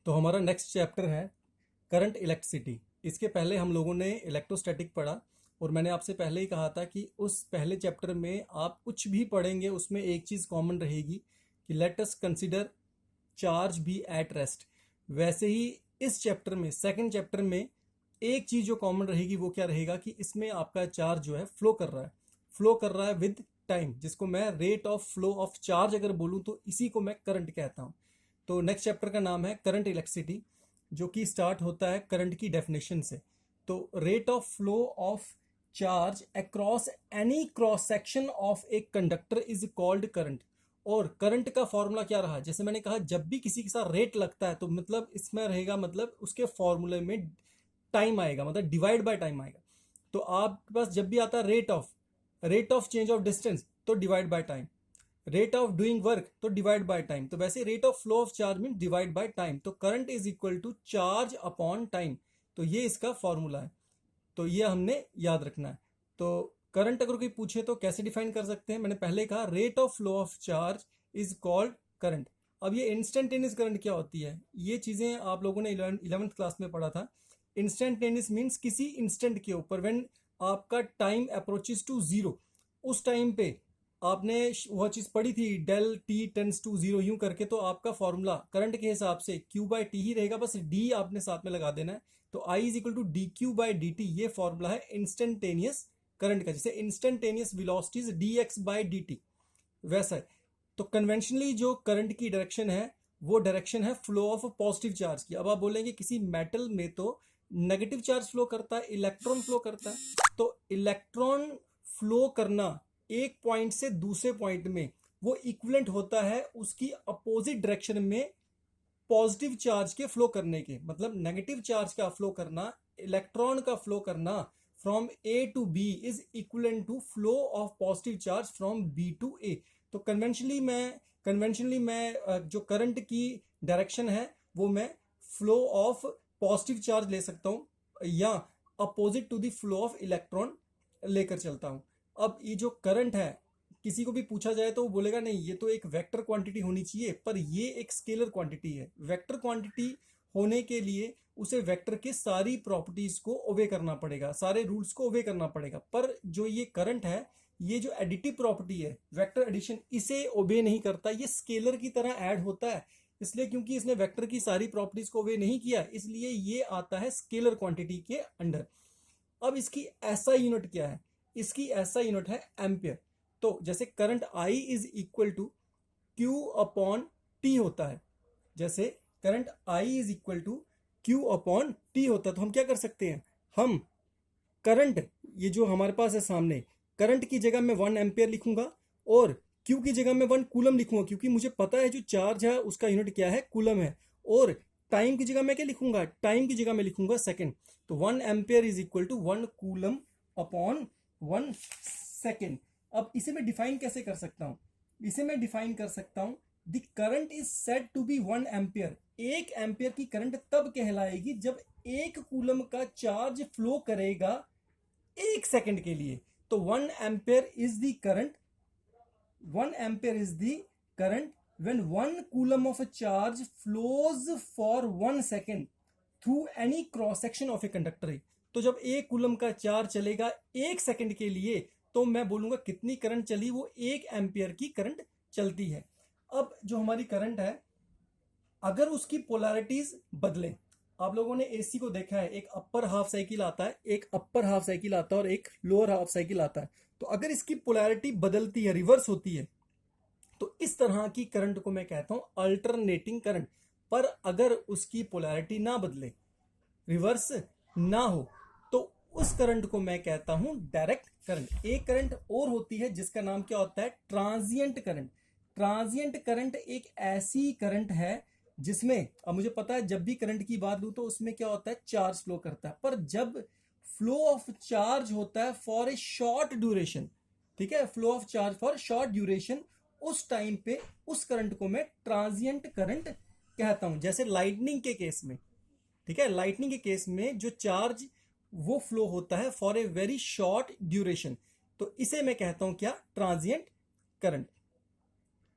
तो हमारा next chapter है करंट इलेक्ट्रिसिटी। इसके पहले हम लोगों ने इलेक्ट्रोस्टैटिक पढ़ा और मैंने आपसे पहले ही कहा था कि उस पहले चैप्टर में आप कुछ भी पढ़ेंगे उसमें एक चीज़ कॉमन रहेगी कि let us consider charge be at rest. वैसे ही इस चैप्टर में सेकंड चैप्टर में एक चीज़ जो कॉमन रहेगी वो क्या रहेगा कि इसमें आपका चार्ज जो है फ्लो कर रहा है विद टाइम, जिसको मैं rate of flow of charge अगर बोलूँ तो इसी को मैं करंट कहता हूँ। तो नेक्स्ट चैप्टर का नाम है करंट इलेक्ट्रिसिटी, जो कि स्टार्ट होता है करंट की डेफिनेशन से। तो rate of flow of charge across any cross section of a conductor is called current. और करंट का फॉर्मूला क्या रहा, जैसे मैंने कहा जब भी किसी के साथ रेट लगता है तो मतलब इसमें रहेगा, मतलब उसके फॉर्मूले में टाइम आएगा, मतलब डिवाइड बाय टाइम आएगा। तो आपके पास जब भी आता है rate of change of distance तो divide by time, rate of doing work तो डिवाइड बाय टाइम। तो वैसे rate of flow of charge mean divide by time. तो current is equal to charge upon time. तो ये इसका formula है, तो ये हमने याद रखना है। तो करंट अगर कोई पूछे तो कैसे डिफाइन कर सकते हैं, मैंने पहले कहा rate of flow of charge is called current. अब ये इंस्टेंटेनियस करंट क्या होती है, ये चीज़ें आप लोगों ने 11th क्लास में पढ़ा था। इंस्टेंटेनियस मीन्स किसी इंस्टेंट के ऊपर व्हेन आपका टाइम अप्रोचेस टू जीरो, उस टाइम पे आपने वह चीज़ पढ़ी थी del T tends to zero यूं करके। तो आपका फॉर्मूला करंट के हिसाब से क्यू बाय टी ही रहेगा, बस डी आपने साथ में लगा देना है। तो I is equal to d q by d t, ये फॉर्मूला है इंस्टेंटेनियस करंट का। जैसे instantaneous velocity is d x by d t, वैसा है। तो कन्वेंशनली जो करंट की डायरेक्शन है वो डायरेक्शन है फ्लो ऑफ पॉजिटिव चार्ज की। अब आप बोलेंगे किसी मेटल में तो नेगेटिव चार्ज फ्लो करता है, इलेक्ट्रॉन फ्लो करता है। तो इलेक्ट्रॉन फ्लो करना एक पॉइंट से दूसरे पॉइंट में वो इक्विवेलेंट होता है उसकी अपोजिट डायरेक्शन में पॉजिटिव चार्ज के फ्लो करने के। मतलब नेगेटिव चार्ज का फ्लो करना, इलेक्ट्रॉन का फ्लो करना from A to B is equivalent to flow of positive charge from B to A. तो कन्वेंशनली मैं जो करंट की डायरेक्शन है वो मैं फ्लो ऑफ पॉजिटिव चार्ज ले सकता हूं या opposite to the flow of electron लेकर चलता हूं। अब ये जो करंट है किसी को भी पूछा जाए तो वो बोलेगा नहीं ये तो एक वेक्टर क्वांटिटी होनी चाहिए, पर ये एक स्केलर क्वांटिटी है। वेक्टर क्वांटिटी होने के लिए उसे वेक्टर के सारी प्रॉपर्टीज को ओबे करना पड़ेगा, सारे रूल्स को ओबे करना पड़ेगा। पर जो ये करंट है, ये जो एडिटिव प्रॉपर्टी है वेक्टर एडिशन, इसे ओबे नहीं करता, ये स्केलर की तरह ऐड होता है। इसलिए क्योंकि इसने वेक्टर की सारी प्रॉपर्टीज को ओबे नहीं किया, इसलिए ये आता है स्केलर क्वांटिटी के अंडर। अब इसकी ऐसा यूनिट क्या है, इसकी ऐसा यूनिट है एम्पियर। तो जैसे current I is equal to Q upon T होता है, जैसे current I is equal to Q upon T होता है, तो हम क्या कर सकते हैं, हम करंट ये जो हमारे पास है सामने, करंट की जगह मैं 1 एम्पियर लिखूंगा और क्यू की जगह मैं 1 कूलम लिखूंगा, क्योंकि मुझे पता है जो चार्ज है उसका यूनिट क्या है, कूलम है। और टाइम की जगह मैं क्या लिखूंगा, टाइम की जगह मैं लिखूंगा सेकेंड। तो 1 ampere is equal to 1 coulomb upon 1 second. अब इसे मैं डिफाइन कैसे कर सकता हूं, इसे मैं डिफाइन कर सकता हूं the current is said to be 1 ampere. 1 ampere की करंट तब कहलाएगी जब 1 कूलम का चार्ज फ्लो करेगा 1 सेकंड के लिए। तो 1 ampere is the current, 1 ampere is the current when 1 coulomb of a charge flows for 1 second through any cross section of a conductor है। तो जब 1 कूलम का चार्ज चलेगा 1 सेकंड के लिए तो मैं बोलूंगा कितनी करंट चली, वो 1 एम्पियर की करंट चलती है। अब जो हमारी करंट है अगर उसकी पोलैरिटीज बदले, आप लोगों ने एसी को देखा है, एक अपर हाफ साइकिल आता है, एक अपर हाफ साइकिल आता है और एक लोअर हाफ साइकिल आता है। तो अगर इसकी पोलैरिटी बदलती है, रिवर्स होती है, तो इस तरह की करंट को मैं कहता हूं अल्टरनेटिंग करंट। पर अगर उसकी पोलैरिटी ना बदले, रिवर्स ना हो, तो उस करंट को मैं कहता हूं डायरेक्ट करंट। एक करंट और होती है जिसका नाम क्या होता है, ट्रांजिएंट करंट। ट्रांजिएंट करंट एक ऐसी करंट है जिसमें, अब मुझे पता है जब भी करंट की बात लूं तो उसमें क्या होता है, चार्ज फ्लो करता है। पर जब फ्लो ऑफ चार्ज होता है फॉर ए शॉर्ट ड्यूरेशन, ठीक है, flow of charge for short duration, उस टाइम पे उस करंट को मैं ट्रांजिएंट करंट कहता हूं। जैसे लाइटनिंग के केस में, ठीक है, लाइटनिंग के केस में जो चार्ज वो फ्लो होता है for a very short duration, तो इसे मैं कहता हूं क्या, ट्रांजिएंट करंट।